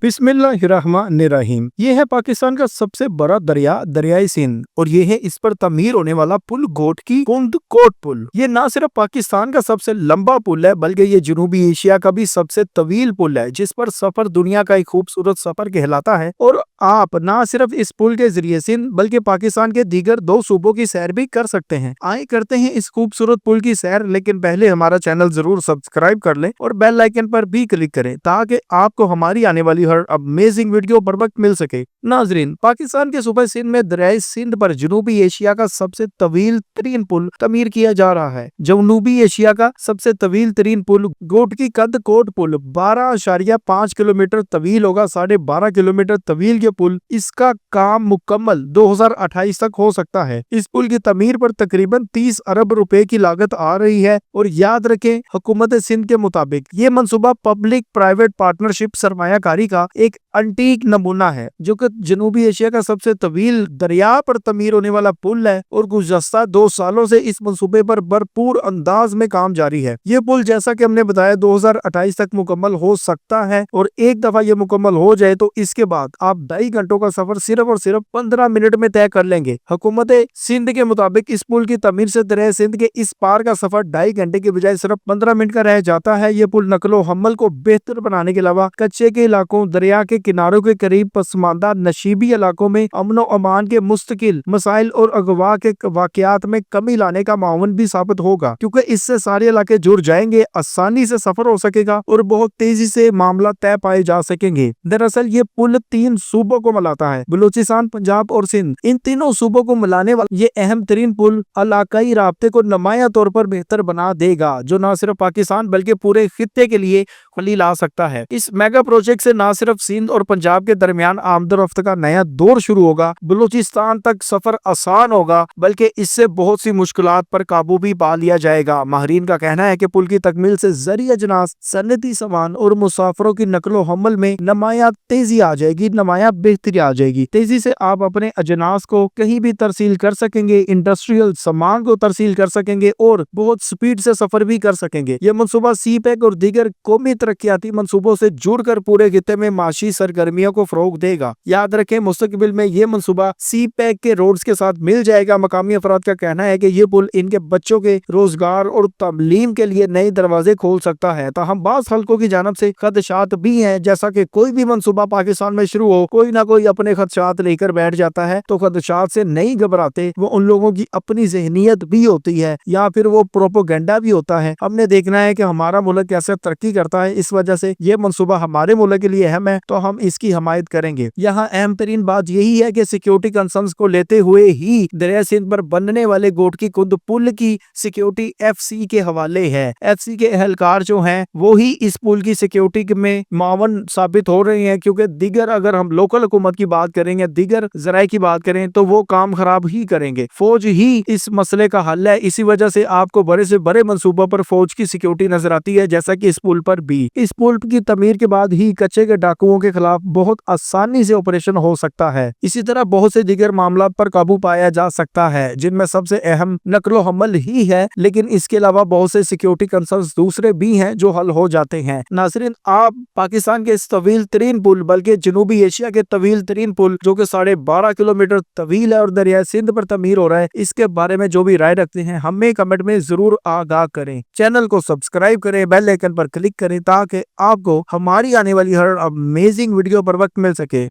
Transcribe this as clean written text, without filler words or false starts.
बिस्मिल्लाहिर्रहमानिर्रहीम। ये है पाकिस्तान का सबसे बड़ा दरिया, दरियाई सिंध, और ये है इस पर तमीर होने वाला पुल घोटकी कुंद कोट पुल। ये ना सिर्फ पाकिस्तान का सबसे लंबा पुल है, बल्कि ये जनूबी एशिया का भी सबसे तवील पुल है, जिस पर सफर दुनिया का एक खूबसूरत सफर कहलाता है। और आप ना सिर्फ इस पुल के जरिए सिंध बल्कि पाकिस्तान के दीगर 2 सूबों की सैर भी कर सकते हैं। आए करते हैं इस खूबसूरत पुल की सैर, लेकिन पहले हमारा चैनल जरूर सब्सक्राइब कर लें और बेल आइकन पर भी क्लिक करें ताकि आपको हमारी आने वाली हर अमेजिंग वीडियो बर वक्त मिल सके। नाजरीन, पाकिस्तान के सूबे सिंध में दरियाई सिंध पर जनूबी एशिया का सबसे तवील तरीन पुल तमीर किया जा रहा है। जनूबी एशिया का सबसे तवील तरीन पुल घोटकी कद कोट पुल 12.5 किलोमीटर तवील होगा। 12.5 किलोमीटर तवील ये पुल, इसका काम मुकम्मल 2028 तक हो सकता है। इस पुल की तमीर पर तकरीबन 30 अरब रुपए की लागत आ रही है। और याद रखें, हुकूमत सिंध के मुताबिक ये मंसूबा पब्लिक प्राइवेट पार्टनरशिप सरमायाकारी का एक अंटीक नमूना है, जो कि जनूबी एशिया का सबसे तवील दरिया पर तमीर होने वाला पुल है। और गुज़श्ता 2 सालों से इस मंसूबे पर भरपूर अंदाज में काम जारी है। ये पुल, जैसा कि हमने बताया, 2028 तक मुकम्मल हो सकता है। और एक दफा ये मुकम्मल हो जाए तो इसके बाद आप 2.5 घंटों का सफर सिर्फ और सिर्फ 15 मिनट में तय कर लेंगे। हुकूमत सिंध के मुताबिक इस पुल की तमीर से दरिया सिंध के इस पार का सफर 2.5 घंटे के बजाय सिर्फ 15 मिनट का रह जाता है। ये पुल नकलो हमल को बेहतर बनाने के अलावा कच्चे के इलाकों, दरिया के किनारों के करीब पसमानदा नशीबी इलाकों में अमन और अमान के मुस्तकिल मसाइल और अगवा के वाकयात में कमी लाने का मावन भी साबित होगा, क्योंकि इससे सारे इलाके जुड़ जाएंगे, आसानी से सफर हो सकेगा और बहुत तेजी से मामला तय पाए जा सकेंगे। दरअसल ये पुल 3 सूबों को मिलाता है, बलूचिस्तान, पंजाब और सिंध। इन तीनों सूबों को मिलाने वाला ये अहम तरीन पुल इलाकाई राब्ते को नुमाया तौर पर बेहतर बना देगा, जो न सिर्फ पाकिस्तान बल्कि पूरे खित्ते के लिए खलील आ सकता है। इस मेगा प्रोजेक्ट से न सिर्फ सिंध और पंजाब के दरमियान आमदोरफ्त का नया दौर शुरू होगा, बलूचिस्तान तक सफर आसान होगा, बल्कि इससे बहुत सी मुश्किलात पर काबू भी पा लिया जाएगा। माहरीन का कहना है कि पुल की तकमील से ज़रिए अजनास, सनती सामान और मुसाफिरों की नकलो हमल में नमाया तेजी आ जाएगी, नमाया बेहतरी आ जाएगी। तेजी से आप अपने अजनास को कहीं भी तरसील कर सकेंगे, इंडस्ट्रियल सामान को तरसील कर सकेंगे और बहुत स्पीड से सफर भी कर सकेंगे। यह मनसूबा सी पैक और दीगर कौमी तरक्याती मनसूबों से जुड़कर पूरे खित्ते में माशी सरगर्मियों को फरोग देगा। याद रखें, मुस्तकबिल में ये मनसूबा सी पैक के रोड्स के साथ मिल जाएगा। मकामी अफराद का कहना है कि ये पुल इनके बच्चों के रोजगार और तालीम के लिए नए दरवाजे खोल सकता है। ताहम बाज़ हल्कों की जानब से खदशात भी हैं। जैसा कि कोई भी मनसूबा पाकिस्तान में शुरू हो, कोई ना कोई अपने खदशात लेकर बैठ जाता है, तो खदशात से नहीं घबराते। वो उन लोगों की अपनी ज़हनियत भी होती है या फिर वो प्रोपोगेंडा भी होता है। हमने देखना है कि हमारा मुल्क कैसे तरक्की करता है। इस वजह से ये मनसूबा हमारे मुल्क के लिए अहम है, तो हम इसकी हमायत करेंगे। यहाँ अहम तरीन बात यही है कि सिक्योरिटी कंसर्न्स को लेते हुए ही दरिया सिंध पर बनने वाले घोटकी कुंद पुल की सिक्योरिटी FC के हवाले है। FC के एहलकार जो हैं वो ही इस पुल की सिक्योरिटी में मावन साबित हो रहे हैं, क्योंकि दीगर, अगर हम लोकल हुकूमत की बात करेंगे, दीगर ज़राए की बात करें, तो वो काम खराब ही करेंगे। फौज ही इस मसले का हल है। इसी वजह से आपको बड़े से बड़े मंसूबों पर फौज की सिक्योरिटी नजर आती है, जैसा कि इस पुल पर भी। इस पुल की तमीर के बाद ही कच्चे के डाकुओं के खिलाफ बहुत आसानी से ऑपरेशन हो सकता है। इसी तरह बहुत से दीगर मामला पर काबू पाया जा सकता है, जिनमें सबसे अहम नकलो हमल ही है, लेकिन इसके अलावा बहुत से सिक्योरिटी कंसर्न्स दूसरे भी हैं जो हल हो जाते हैं। नाज़रीन, आप पाकिस्तान के इस तवील तरीन पुल, बल्कि जनूबी एशिया के तवील तरीन पुल, जो कि 12.5 किलोमीटर तवील है और दरिया सिंध पर तमीर हो रहा है, इसके बारे में जो भी राय रखते हैं, हमें कमेंट में जरूर आगाह करें। चैनल को सब्सक्राइब करें, बेल आइकन पर क्लिक करें ताकि आपको हमारी आने वाली हर अमेजिंग वीडियो पर वक्त मिल सके।